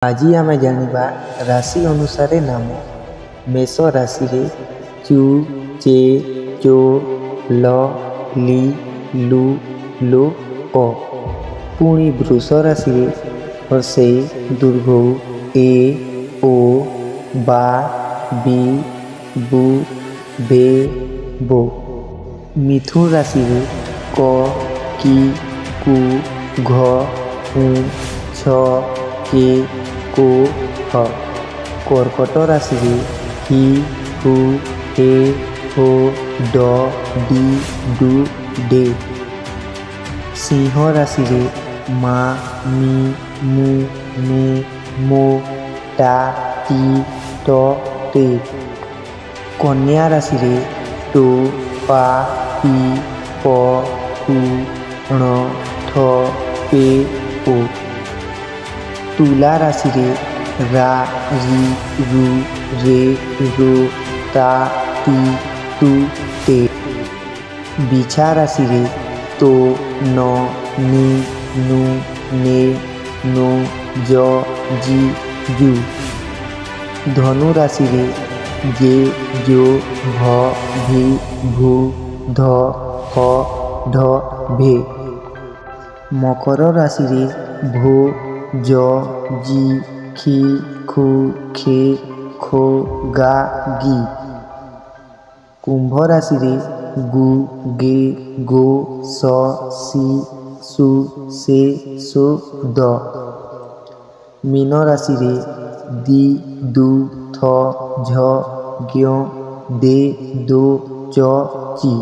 आज आम जाना राशि अनुसार नाम। मेष राशि रे चु चे चो ल ली लु लो ओ। पुणी वृष राशि रे हर्षे दुर्घ ए ओ बा बी बु बे बो। मिथुन राशि रे क की कु घ उ छ के को ह। कर्कट राशि रे हि हु हे हो ड डी डू डे। सिंह राशि रे मा मी मु मे मो टा टी ट टे। कन्या राशि रे टो पा पी प पु ण ठ पे ओ। तुला राशि रे रा री रु रे रो ता ती तु ते। बिछा राशि रे तो न नी नु ने नो ज जी जू। धनु राशि रे जे जो भ भी भू ध ह ढ भे। मकर राशि रे भो ज जी खी खू खे खो गा गी। कुंभ राशि रे गु गे गो स सी सु से सो द। मीन राशि रे दी दु थ झ ज्ञ दे दो च ची।